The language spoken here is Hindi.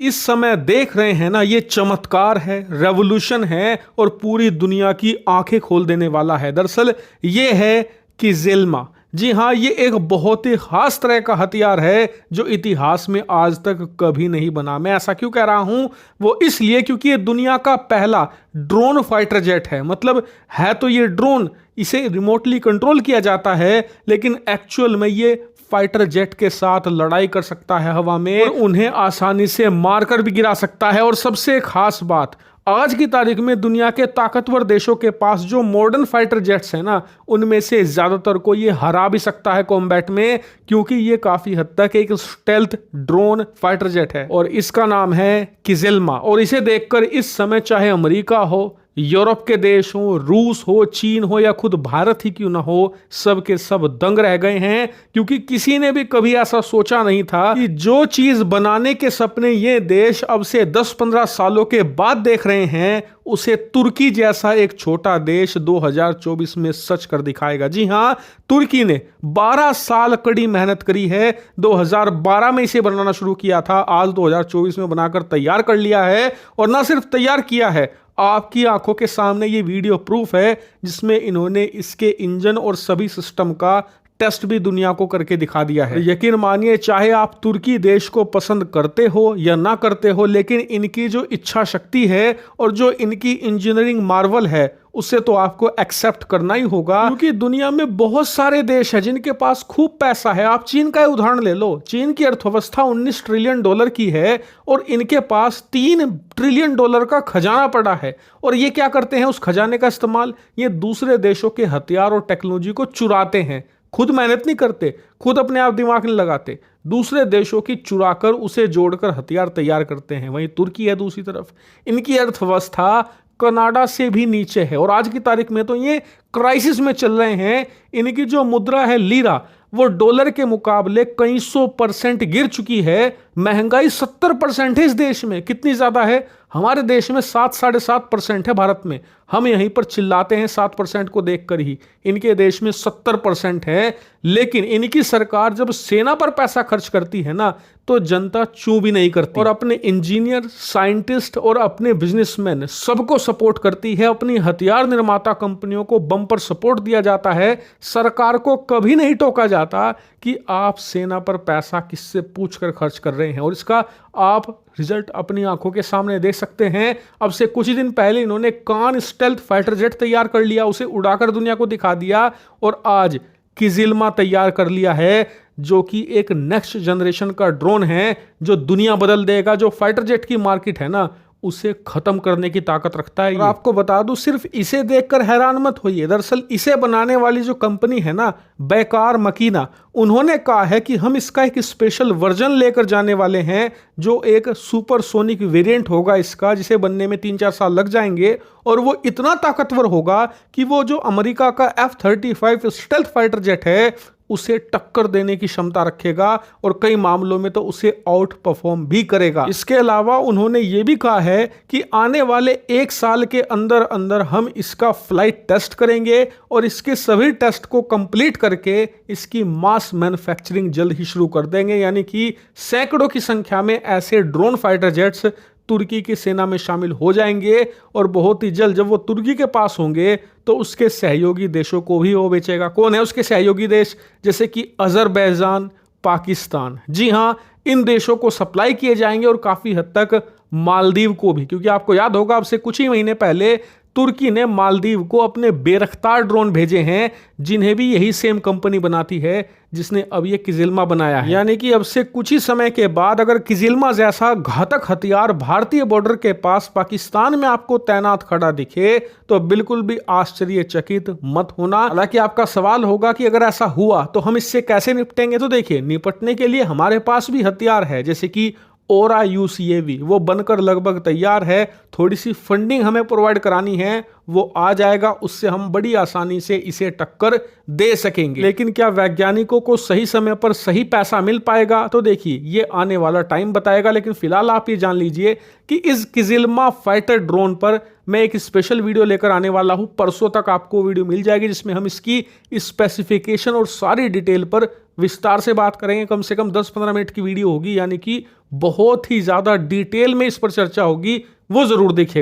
इस समय देख रहे हैं ना, ये चमत्कार है, रेवोल्यूशन है और पूरी दुनिया की आंखें खोल देने वाला है। दरअसल ये है किजिल्मा। जी हाँ, ये एक बहुत ही खास तरह का हथियार है जो इतिहास में आज तक कभी नहीं बना। मैं ऐसा क्यों कह रहा हूं? वो इसलिए क्योंकि ये दुनिया का पहला ड्रोन फाइटर जेट है। मतलब है तो ये ड्रोन, इसे रिमोटली कंट्रोल किया जाता है, लेकिन एक्चुअल में ये फाइटर जेट के साथ लड़ाई कर सकता है हवा में और उन्हें आसानी से मारकर भी गिरा सकता है। और सबसे खास बात, आज की तारीख में दुनिया के ताकतवर देशों के पास जो मॉडर्न फाइटर जेट्स हैं ना, उनमें से ज्यादातर को ये हरा भी सकता है कॉम्बैट में, क्योंकि ये काफी हद तक एक स्टेल्थ ड्रोन फाइटर जेट है और इसका नाम है किजिल्मा। और इसे देखकर इस समय चाहे अमेरिका हो, यूरोप के देश हो, रूस हो, चीन हो या खुद भारत ही क्यों ना हो, सब के सब दंग रह गए हैं। क्योंकि किसी ने भी कभी ऐसा सोचा नहीं था कि जो चीज बनाने के सपने ये देश अब से 10-15 सालों के बाद देख रहे हैं, उसे तुर्की जैसा एक छोटा देश 2024 में सच कर दिखाएगा। जी हां, तुर्की ने 12 साल कड़ी मेहनत करी है। 2012 में इसे बनाना शुरू किया था, आज 2024 में बनाकर तैयार कर लिया है। और ना सिर्फ तैयार किया है, आपकी आंखों के सामने ये वीडियो प्रूफ है जिसमें इन्होंने इसके इंजन और सभी सिस्टम का टेस्ट भी दुनिया को करके दिखा दिया है। यकीन मानिए, चाहे आप तुर्की देश को पसंद करते हो या ना करते हो, लेकिन इनकी जो इच्छा शक्ति है और जो इनकी इंजीनियरिंग मार्वल है, उसे तो आपको एक्सेप्ट करना ही होगा। क्योंकि दुनिया में बहुत सारे देश हैं जिनके पास खूब पैसा है। आप चीन का उदाहरण ले लो। चीन की अर्थव्यवस्था 19 ट्रिलियन डॉलर की है और इनके पास 3 ट्रिलियन डॉलर का खजाना पड़ा है। और ये क्या करते हैं उस खजाने का इस्तेमाल? ये दूसरे देशों के हथियार और टेक्नोलॉजी को चुराते हैं। खुद मेहनत नहीं करते, खुद अपने आप दिमाग नहीं लगाते, दूसरे देशों की चुराकर उसे जोड़कर हथियार तैयार करते हैं। वहीं तुर्की है दूसरी तरफ, इनकी अर्थव्यवस्था कनाडा से भी नीचे है और आज की तारीख में तो ये क्राइसिस में चल रहे हैं। इनकी जो मुद्रा है लीरा, वो डॉलर के मुकाबले कई 100% गिर चुकी है। महंगाई 70% है इस देश में। कितनी ज्यादा है? हमारे देश में 7-7.5% है भारत में। हम यहीं पर चिल्लाते हैं 7% को देखकर ही। इनके देश में 70% है। लेकिन इनकी सरकार जब सेना पर पैसा खर्च करती है ना, तो जनता चूं भी नहीं करती और अपने इंजीनियर, साइंटिस्ट और अपने बिजनेसमैन सबको सपोर्ट करती है। अपनी हथियार निर्माता कंपनियों को बम्पर सपोर्ट दिया जाता है। सरकार को कभी नहीं टोका जाता कि आप सेना पर पैसा किससे पूछकर खर्च कर रहे हैं। और इसका आप रिजल्ट अपनी आंखों के सामने देख सकते हैं। अब से कुछ ही दिन पहले इन्होंने कान स्टेल्थ फाइटर जेट तैयार कर लिया, उसे उड़ाकर दुनिया को दिखा दिया। और आज किजिल्मा तैयार कर लिया है, जो कि एक नेक्स्ट जनरेशन का ड्रोन है जो दुनिया बदल देगा। जो फाइटर जेट की मार्केट है ना, उसे खत्म करने की ताकत रखता है। और आपको बता दूं, सिर्फ इसे देखकर हैरान मत होइए। दरअसल इसे बनाने वाली जो कंपनी है ना, बैकार मकीना, उन्होंने कहा है कि हम इसका एक स्पेशल वर्जन लेकर जाने वाले हैं, जो एक सुपरसोनिक वेरिएंट होगा इसका, जिसे बनने में 3-4 साल लग जाएंगे। और वो इतना ताकतवर होगा कि वो जो अमेरिका का F-35 स्टेल्थ फाइटर जेट है, उसे टक्कर देने की क्षमता रखेगा और कई मामलों में तो उसे आउट परफॉर्म भी करेगा। इसके अलावा उन्होंने ये भी कहा है कि आने वाले 1 साल के अंदर अंदर हम इसका फ्लाइट टेस्ट करेंगे और इसके सभी टेस्ट को कंप्लीट करके इसकी मास मैन्युफैक्चरिंग जल्द ही शुरू कर देंगे। यानी कि सैकड़ों की संख्या में ऐसे ड्रोन फाइटर जेट्स तुर्की की सेना में शामिल हो जाएंगे और बहुत ही जल्द जब वो तुर्की के पास होंगे तो उसके सहयोगी देशों को भी वो बेचेगा। कौन है उसके सहयोगी देश? जैसे कि अजरबैजान, पाकिस्तान। जी हाँ, इन देशों को सप्लाई किए जाएंगे और काफी हद तक मालदीव को भी। क्योंकि आपको याद होगा, अब से कुछ ही महीने पहले तुर्की ने मालदीव को अपने बेरख्तार ड्रोन भेजे हैं, जिन्हें भी यही सेम कंपनी बनाती है जिसने अब ये किजिल्मा बनाया है। यानी कि अब से कुछ ही समय के बाद अगर किजिल्मा जैसा घातक हथियार भारतीय बॉर्डर के पास पाकिस्तान में आपको तैनात खड़ा दिखे, तो बिल्कुल भी आश्चर्यचकित मत होना। हालांकि आपका सवाल होगा कि अगर ऐसा हुआ तो हम इससे कैसे निपटेंगे? तो देखिए, निपटने के लिए हमारे पास भी हथियार है, जैसे कि ओरा UCAV, वो बनकर लगभग तैयार है। थोड़ी सी फंडिंग हमें प्रोवाइड करानी है, वो आ जाएगा, उससे हम बड़ी आसानी से इसे टक्कर दे सकेंगे। लेकिन क्या वैज्ञानिकों को सही समय पर सही पैसा मिल पाएगा? तो देखिए, ये आने वाला टाइम बताएगा। लेकिन फिलहाल आप ये जान लीजिए कि इस किजिल्मा फाइटर ड्रोन पर मैं एक स्पेशल वीडियो लेकर आने वाला हूं, परसों तक आपको वीडियो मिल जाएगी जिसमें हम इसकी स्पेसिफिकेशन और सारी डिटेल पर विस्तार से बात करेंगे। कम से कम 10-15 मिनट की वीडियो होगी, यानी कि बहुत ही ज्यादा डिटेल में इस पर चर्चा होगी, वो जरूर देखिए।